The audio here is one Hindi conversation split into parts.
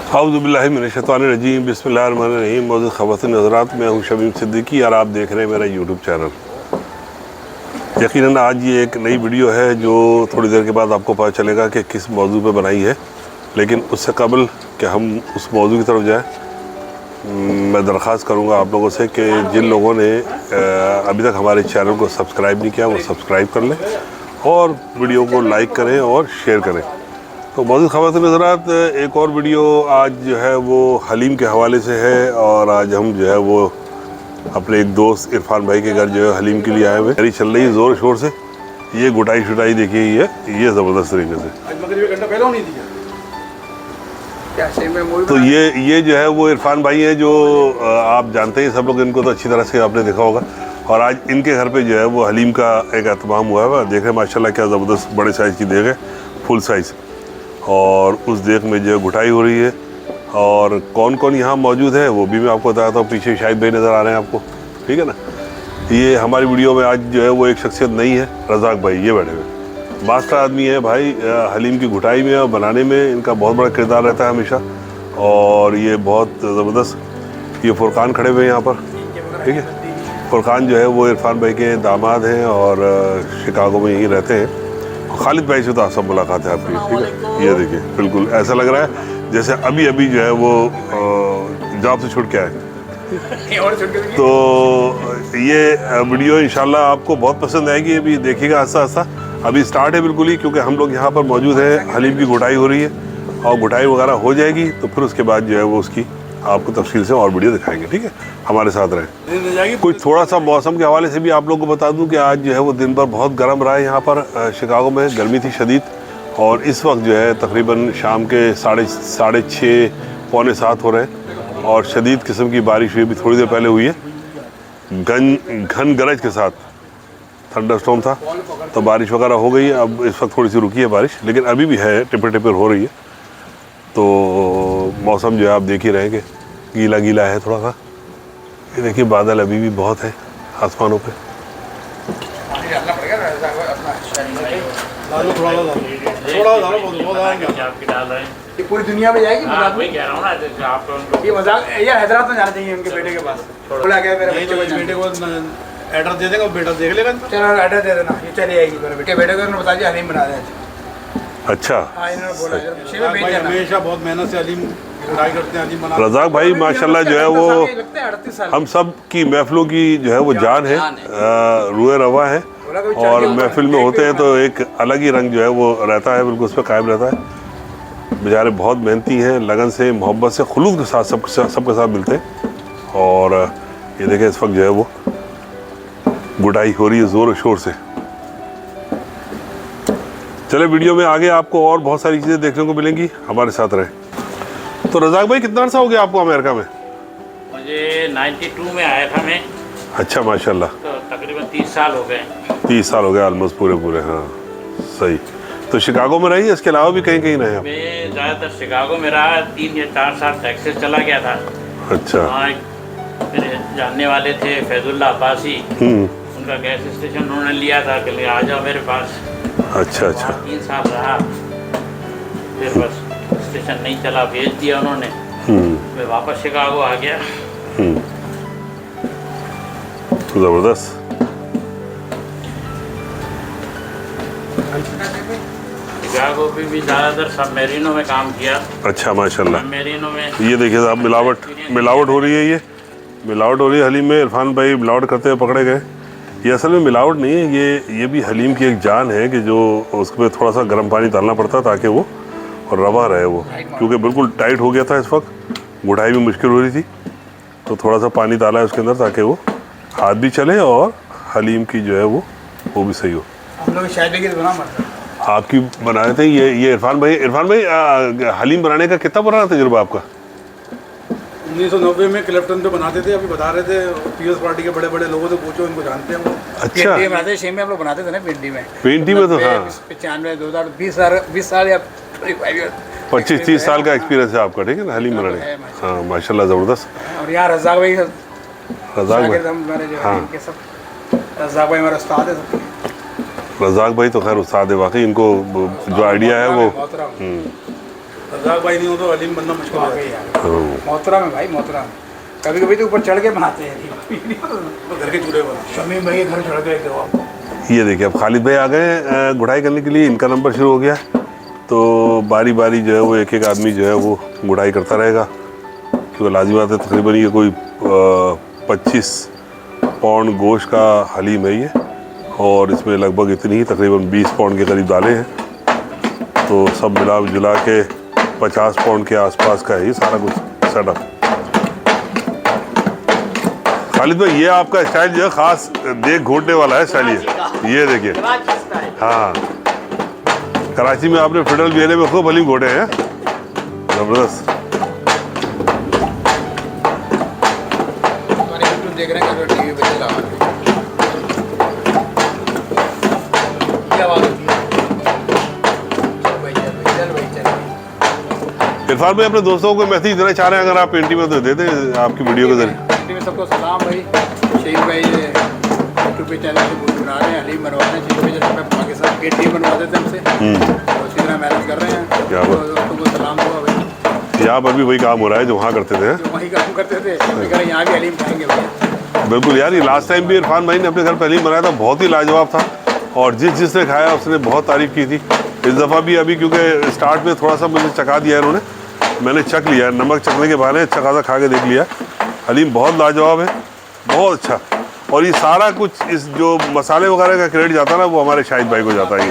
औज़ुबिल्लाहिमिनश्शैतानिर्रजीम बिस्मिल्लाहिर्रहमानिर्रहीम। मौजूद ख़वातीन हज़रात, मैं हूँ शमीम सिद्दीकी और आप देख रहे हैं मेरा यूट्यूब चैनल। यकीनन आज ये एक नई वीडियो है जो थोड़ी देर के बाद आपको पता चलेगा कि किस मौजू पे बनाई है। लेकिन उससे कबल कि हम उस मौजू की तरफ जाएँ, मैं दरख्वास्त करूँगा आप लोगों से कि जिन लोगों ने अभी तक हमारे चैनल को सब्सक्राइब नहीं किया वो सब्सक्राइब कर लें और वीडियो को लाइक करें और शेयर करें। तो मौजूद ख़वातीन हज़रात, एक और वीडियो आज जो है वो हलीम के हवाले से है। और आज हम जो है वो अपने एक दोस्त इरफान भाई के घर जो है हलीम के लिए आए हुए। तैयारी चल रही है ज़ोर शोर से। ये गुटाई शुटाई देखिए, ये ज़बरदस्त तरीके से। तो ये जो है वो इरफान भाई है जो आप जानते हैं सब लोग, इनको तो अच्छी तरह से आपने देखा होगा। और आज इनके घर पे जो है वो हलीम का एक एहतमाम हुआ है। देख रहे हैं माशाल्लाह क्या ज़बरदस्त बड़े साइज़ की देग है, फुल साइज़। और उस देख में जो है गुटाई हो रही है। और कौन कौन यहाँ मौजूद है वो भी मैं आपको बताता हूँ। पीछे शाहिद भाई नज़र आ रहे हैं आपको, ठीक है ना। ये हमारी वीडियो में आज जो है वो एक शख्सियत नहीं है, रज़ाक भाई ये बैठे हुए मास्टर आदमी है भाई। हलीम की गुटाई में और बनाने में इनका बहुत बड़ा किरदार रहता है हमेशा। और ये बहुत ज़बरदस्त। ये फुरकान खड़े हुए हैं यहाँ पर, ठीक है। फुरकान जो है वो इरफान भाई के दामाद हैं और शिकागो में यहीं रहते हैं। खालिद भाई से तो सब मुलाकात है आपकी, ठीक है। ये देखिए बिल्कुल ऐसा लग रहा है जैसे अभी अभी जो है वो जॉब से छूट के आए। तो ये वीडियो इंशाल्लाह आपको बहुत पसंद आएगी। अभी देखिएगा आस्ता आस्ता, अभी स्टार्ट है बिल्कुल ही, क्योंकि हम लोग यहाँ पर मौजूद हैं। हलीम की गुटाई हो रही है और गुटाई वगैरह हो जाएगी तो फिर उसके बाद जो है वो उसकी आपको तफसील से और वीडियो दिखाएंगे, ठीक है। हमारे साथ रहें। कुछ थोड़ा सा मौसम के हवाले से भी आप लोगों को बता दूं कि आज जो है वो दिन भर बहुत गर्म रहा है यहाँ पर शिकागो में। गर्मी थी शदीद। और इस वक्त जो है तकरीबन शाम के साढ़े 6 पौने 7 हो रहे हैं। और शदीद किस्म की बारिश हुई, अभी थोड़ी देर पहले हुई है। घन गरज के साथ थंडरस्टॉर्म था, तो बारिश वगैरह हो गई है। अब इस वक्त थोड़ी सी रुकी है बारिश, लेकिन अभी भी है, टिपर टिपर हो रही है। तो मौसम जो है आप देख ही रहे हैं कि गीला गीला है थोड़ा सा। ये देखिए बादल अभी भी बहुत है आसमानों पे। पूरी दुनिया में जाएगी ये मजाक। ये हैदराबाद में जाना चाहिए उनके बेटे के पास। बोला गया मेरे बेटे को एड्रेस दे देगा, बेटा देख लेगा। चलो एड्रेस दे देना, ये चली आएगी मेरे बेटे को। उन्होंने बता दिया हलीम बना रहे हैं। अच्छा, हमेशा बहुत मेहनत से हलीम करते हैं, हलीम बनाते हैं। रज़ाक भाई माशाल्लाह जो है वो हम सब की महफिलों की जो है वो जान है, रूए रवा है। और महफिल में होते हैं तो एक अलग ही रंग जो है वो रहता है, बिल्कुल उस पर कायम रहता है। बेचारे बहुत मेहनती हैं, लगन से, मोहब्बत से, खुलूस के साथ सबके साथ मिलते हैं। और ये देखें इस वक्त जो है वो गुटाई हो रही है ज़ोर शोर से। चले वीडियो में आगे आपको और बहुत सारी चीज़ें देखने को मिलेंगी, हमारे साथ रहे। तो रज़ाक भाई कितना अर्सा हो गया आपको अमेरिका में? मुझे 92 में आया था मैं। अच्छा माशाल्लाह। तो तकरीबन 30 साल हो गए। 30 साल हो गए ऑलमोस्ट पूरे। हाँ सही। तो शिकागो में रही, इसके अलावा भी कहीं कहीं रहे? मैं ज़्यादातर शिकागो में रहा। 3 या 4 साल टेक्सास चला गया था। अच्छा। वहाँ मेरे जानने वाले थे फैजुल्ला अब्बासी, उनका गैस स्टेशन उन्होंने लिया था कि आ जाओ मेरे पास। अच्छा। 3 साल रहा, फिर बस स्टेशन नहीं चला, भेज दिया उन्होंने। मैं वापस शिकागो आ गया। ज़बरदस्त। शिकागो पे भी ज़्यादातर सबमरीनों में काम किया। अच्छा माशाल्लाह। सबमरीनों में ये देखिए साहब, मिलावट हो रही है। ये मिलावट हो रही है हलीम में। इरफान भाई मिलावट करते हुए पकड़े गए। ये असल में मिलावट नहीं है, ये भी हलीम की एक जान है कि जो उसमें थोड़ा सा गर्म पानी डालना पड़ता है ताकि वो रवा रहे वो, क्योंकि बिल्कुल टाइट हो गया था इस वक्त। गुड़ाई भी मुश्किल हो रही थी, तो थोड़ा सा पानी डाला है उसके अंदर ताकि वो हाथ भी चले और हलीम की जो है वो भी सही हो। हम लोग शायद आपकी बनाए थे ये इरफान भाई हलीम बनाने का कितना पुराना तजुर्बा आपका? 1990 में क्लिफ्टन पे बनाते थे। अभी बता रहे थे पीएस पार्टी के बड़े लोगों से पूछो, इनको जानते हैं वो। अच्छा। शेम में हम लोग बनाते थे ना पिंडी में तो हाँ 95 2020 साल या 25-30 साल का एक्सपीरियंस है आपका, ठीक है ना हलीम बनाने। हाँ माशाल्लाह ज़बरदस्त। और यहाँ रज़ाक भाई हाँ रज़ाक भाई हमारा उस्ताद है। रज़ाक भाई तो खैर उस्ताद है वाकई। इनको जो आइडिया है वो रज़ाक भाई नहीं हो तो हलीम बनना मुश्किल हो गई यार। हाँ। मोहतरम है भाई, मोहतरम। कभी कभी तो ऊपर चढ़ के बनाते हैं घर के चूल्हे पर। शमीम भाई घर चढ़ के दो आपको। ये देखिए अब खालिद भाई आ गए गुड़ाई करने के लिए। इनका नंबर शुरू हो गया, तो बारी बारी जो है वो एक एक आदमी जो है वो गुड़ाई करता रहेगा, क्योंकि लाजिम बात है तकरीबन ये कोई 25 पाउंड गोश्त का हलीम है ये, और इसमें लगभग इतनी ही तकरीबन 20 पाउंड के करीब दालें हैं, तो सब मिला जुला के 50 पाउंड के आसपास का है ये सारा कुछ सेटअप। खालिद भाई ये आपका स्टाइल जो है खास देख घोटने वाला है स्टाइल ये देखिए। हाँ, कराची में आपने फेडरल बियरे में खूब हलीम घोटे हैं, जबरदस्त। देख रहे हैं टीवी पे चला इरफान भाई अपने दोस्तों को मैसेज देना चाह रहे हैं, अगर आप पेंटी में तो दे दें आपकी वीडियो के जरिए। में सबको सलाम भाई। शेख भाई यूट्यूब पे चैनल पे बना रहे हैं, हलीम बनवा रहे हैं। शेख भाई जैसे मैं पाकिस्तान पेंटी बनवा देते हैं हमसे, तो उसी तरह मेहनत कर रहे हैं। क्या बात। तो सबको सलाम हुआ भाई। यहाँ पर भी वही काम हो रहा है जो वहाँ करते थे। जो वही काम करते थे, यहाँ भी हलीम खाएंगे भाई। बिल्कुल यार, ये लास्ट टाइम भी इरफान भाई ने अपने घर पर हलीम बनाया था, बहुत ही लाजवाब था, और जिसने खाया उसने बहुत तारीफ़ की थी। इस दफ़ा भी अभी क्योंकि स्टार्ट में थोड़ा सा मुझे चखा दिया इन्होंने, मैंने चख लिया, नमक चखने के बहाने चखा सा खा के देख लिया। हलीम बहुत लाजवाब है, बहुत अच्छा। और ये सारा कुछ इस जो मसाले वगैरह का क्रेडिट जाता है ना, वो हमारे शाहिद भाई को जाता है।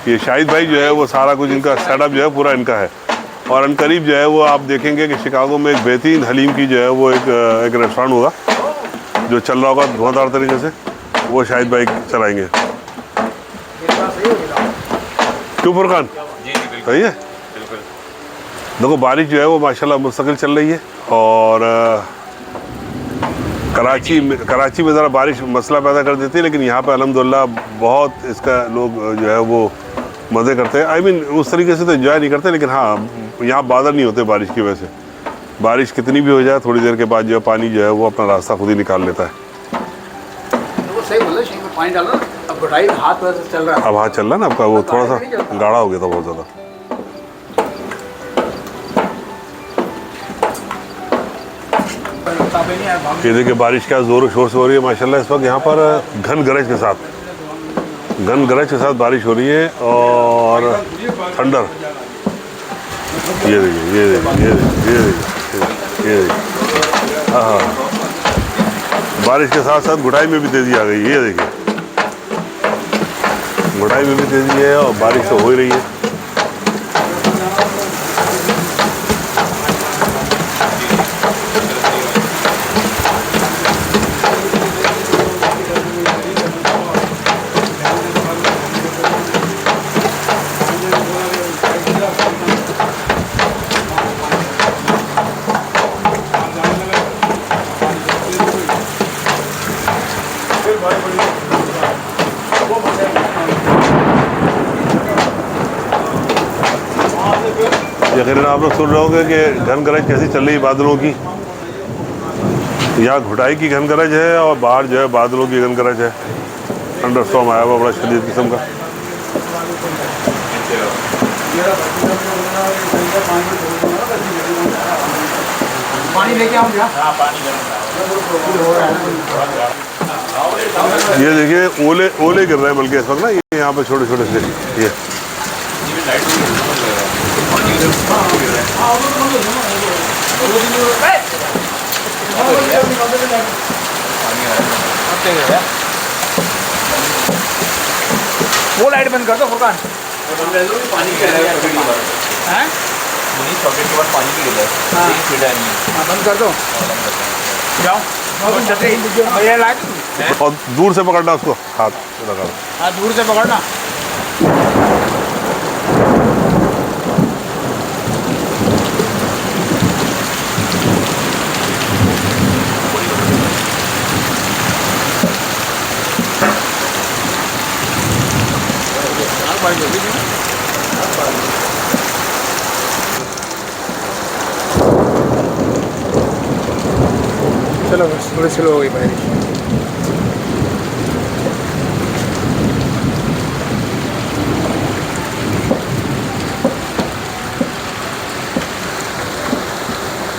ये शाहिद भाई जो है वो सारा कुछ इनका सेटअप जो है पूरा इनका है। और अनकरीब जो है वो आप देखेंगे कि शिकागो में एक बेहतरीन हलीम की जो है वो एक रेस्टोरेंट होगा जो चल रहा होगा धुआंधार तरीके से, वो शाहिद भाई चलाएंगे। क्यों फुरकान? सही है। देखो बारिश जो है वो माशाल्लाह मुस्तकिल चल रही है, और कराची में ज़रा बारिश मसला पैदा कर देती है, लेकिन यहाँ पे अल्हम्दुलिल्लाह बहुत इसका लोग जो है वो मज़े करते हैं। आई मीन उस तरीके से तो एंजॉय नहीं करते, लेकिन हाँ यहाँ बादल नहीं होते बारिश की वजह से। बारिश कितनी भी हो जाए थोड़ी देर के बाद जो है पानी जो है वो अपना रास्ता खुद ही निकाल लेता है। तो सही बोल रहे हैं, पानी डालो। अब गुड़ाई हाथ वैसे चल रहा है, अब हाथ चल रहा है ना आपका, वो थोड़ा सा गाढ़ा हो गया था बहुत ज़्यादा। ये देखिए बारिश क्या ज़ोर शोर से हो रही है माशाल्लाह इस वक्त यहाँ पर, घन गरज के साथ बारिश हो रही है, और थंडर। ये देखिए हाँ, बारिश के साथ साथ गुड़ाई में भी तेज़ी आ गई। ये देखिए गुड़ाई में भी तेज़ी है, और बारिश तो हो ही रही है। यकीनन आप लोग सुन रहे होंगे कि घन गरज कैसी चल रही है बादलों की। यहाँ घुटाई की घन गरज है, और बाहर जो है बादलों की घन गरज है। थंडरस्टॉर्म आया हुआ बड़ा शदीद किस्म का। पानी लेके आऊँ क्या? ये देखिए ओले गिर रहे हैं बल्कि इस वक्त ना, ये यहाँ पे छोटे छोटे से ये वो लाइट बंद कर दो फुरकान। पानी हैं? सॉकेट के बाद पानी की गिर हाँ। है। बंद कर दो, जाओ। ये लाइट बहुत दूर से पकड़ना उसको, हाथ लगा। हाँ दूर से पकड़ना। चलो बस थोड़ी स्लो हो गई बारिश।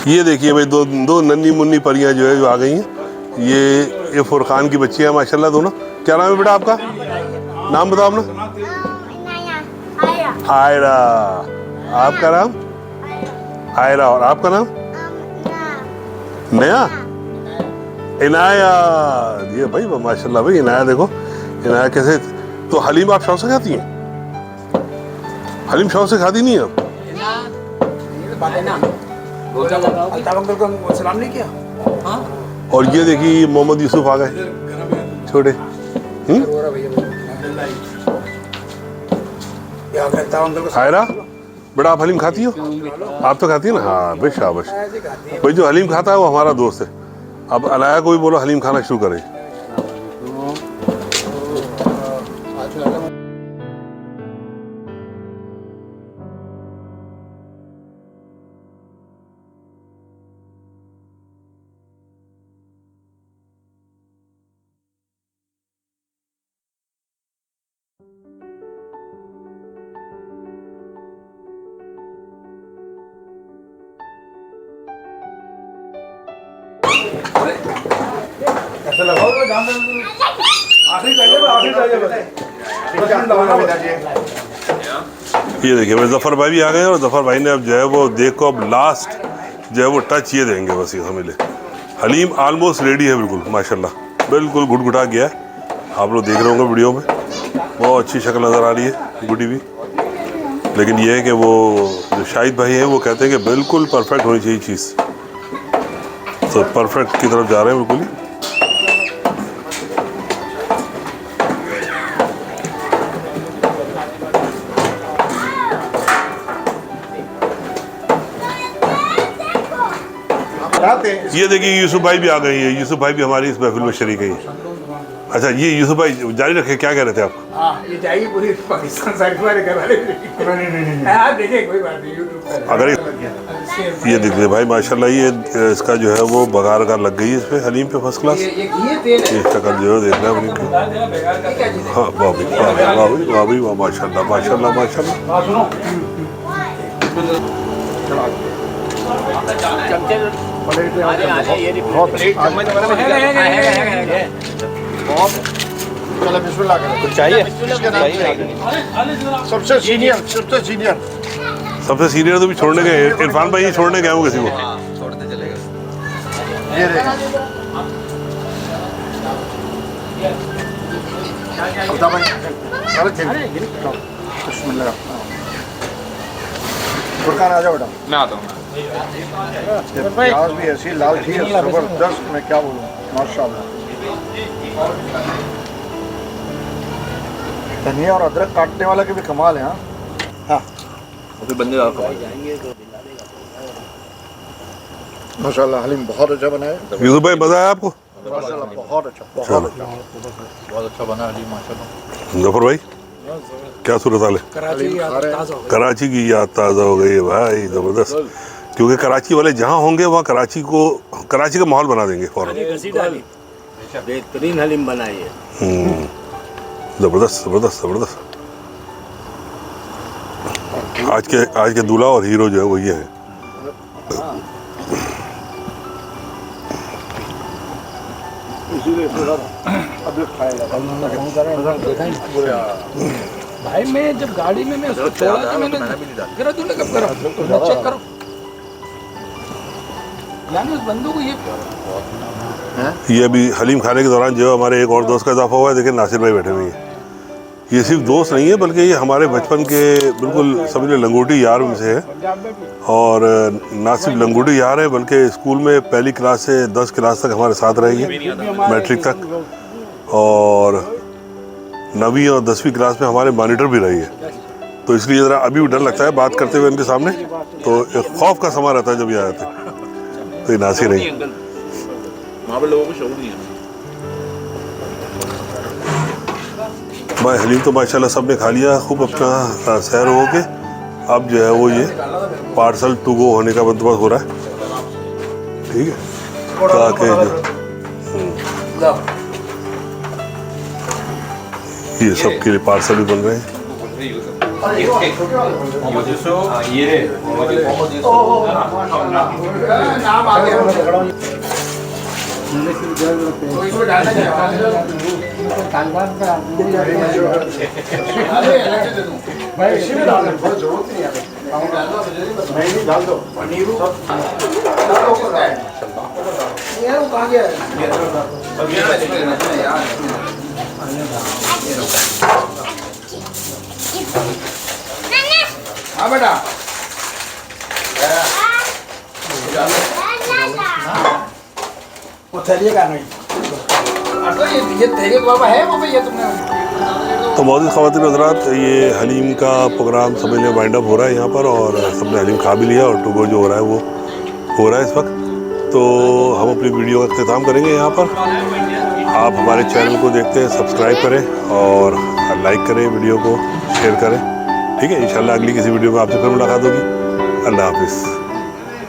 ये देखिए भाई दो दो नन्ही मुन्नी परियां जो है जो आ गई हैं। ये फुरकान की बच्ची है माशाल्लाह दोनों। क्या नाम है बेटा आपका? नाम बताओ अपना। आयरा। आपका नाम? आयरा। और आपका नाम? नया? इनाया। ये भाई माशाल्लाह भाई इनाया देखो। इनाया कैसे। तो हलीम आप शौक से खाती हैं? हलीम शौक से खाती नहीं है आप? सलाम नहीं किया। और ये देखिए मोहम्मद यूसुफ आ गए छोटे। आयरा बेटा आप हलीम खाती हो? आप तो खाती है ना? हाँ भाई शाबाश। भाई जो हलीम खाता है वो हमारा दोस्त है। अब अलाया को भी बोलो हलीम खाना शुरू करें। ये देखिए भाई जफ़र भाई भी आ गए और जफ़र भाई ने अब जो है वो देखो अब लास्ट जो है वो टच ये देंगे बस ये समझ ले। हलीम आलमोस्ट रेडी है बिल्कुल माशाल्लाह। बिल्कुल घुटघुटा गया है। आप लोग देख रहे होंगे वीडियो में बहुत अच्छी शक्ल नज़र आ रही है गुडी भी। लेकिन ये है कि वो जो शाहिद भाई हैं वो कहते हैं कि बिल्कुल परफेक्ट होनी चाहिए चीज़। तो परफेक्ट की तरफ जा रहे हैं बिल्कुल ही। ये देखिए यूसुफ भाई भी आ गए हैं। यूसुफ भाई भी हमारी इस महफिल में शरीक है। अच्छा ये यूसुफ भाई जारी रखे। क्या कह रहे थे आप? ये जाएगी पूरी पाकिस्तान साइड वाले घर वाले। नहीं देखिए कोई बात नहीं यूट्यूब पर। अगर ये देखिए भाई माशाल्लाह ये इसका जो है वो बघार का लग गई है इस पे हलीम पे फर्स्ट क्लास। ये शक्ल जो है देखना है हलीम। हाँ वाह भाई वाह भाई वाह भाई वाह माशाल्लाह माशाल्लाह माशाल्लाह। सबसे सीनियर सबसे सीनियर तो भी छोड़ने गए इरफान भाई। छोड़ने गए वो किसी को। छोड़ते चले गए। फुरकान आ जाओ बेटा। मैं आता हूँ। प्याज भी ऐसी लाल थी जबरदस्त। मैं क्या बोलूँ माशाल्लाह। धनिया और अदरक काटने वाला के भी कमाल है। हाँ फिर बंदे आपको माशाल्लाह हलीम बहुत अच्छा बना है। यूसुफ भाई मजा आया आपको? माशाल्लाह बहुत अच्छा बहुत अच्छा बना हलीम माशाल्लाह। जफर भाई क्या सूरत हाल है? कराची की याद ताज़ा हो गई है भाई ज़बरदस्त। क्योंकि कराची वाले जहाँ होंगे वहाँ कराची का माहौल बना देंगे फौरन। बेहतरीन हलीम बनाई है। ज़बरदस्त ज़बरदस्त ज़बरदस्त। आज के दूल्हा और हीरो जो है वो ये है। भाई मैं जब गाड़ी में मैं उसको छोड़ा तो मैंने करा तूने कब करा? चेक करो यानी उस बंदों को ये अभी हलीम खाने के दौरान जो हमारे एक और दोस्त का इजाफा हुआ है। देखिए नासिर भाई बैठे हुए हैं। ये सिर्फ दोस्त नहीं है बल्कि ये हमारे बचपन के बिल्कुल समझ लो लंगोटी यार में से है। और ना सिर्फ लंगोटी यार है बल्कि स्कूल में पहली क्लास से 10 क्लास तक हमारे साथ रही है, मैट्रिक तक। और 9वीं और 10वीं क्लास में हमारे मॉनिटर भी रही है। तो इसलिए ज़रा अभी भी डर लगता है बात करते हुए इनके सामने। तो एक खौफ का समा रहता है जब ये आए थे। तो ये नासिर नहीं वहाँ पे लोगों को शौक नहीं है। भाई हलीम तो माशाल्लाह सब ने खा लिया खूब अपना सैर हो के। अब जो है वो ये पार्सल टू गो होने का बंदोबस्त हो रहा है। ठीक है ताकि ये सब के लिए पार्सल भी बन रहे हैं। नाम आ गया तो इसमें डालना चाहिए भाई इसी में डाल दो जरूरत नहीं है नहीं डाल दो पनीर यार वो कहाँ गया हाँ बेटा वो थैलिए का नहीं ये थैलिए बाबा है वो ये तुमने तो मौजूद ख़वातीन हज़रात, ये हलीम का प्रोग्राम समझ लें वाइंड अप हो रहा है यहाँ पर, और सबने हलीम खा भी लिया और टू गो जो हो रहा है वो हो रहा है इस वक्त। तो हम अपनी वीडियो का अख्तिताम करेंगे यहाँ पर। आप हमारे चैनल को देखते हैं, सब्सक्राइब करें और लाइक करें, वीडियो को शेयर करें। ठीक है, इंशाल्लाह अगली किसी वीडियो में आपसे फिर मुलाकात होगी। अल्लाह हाफिज़।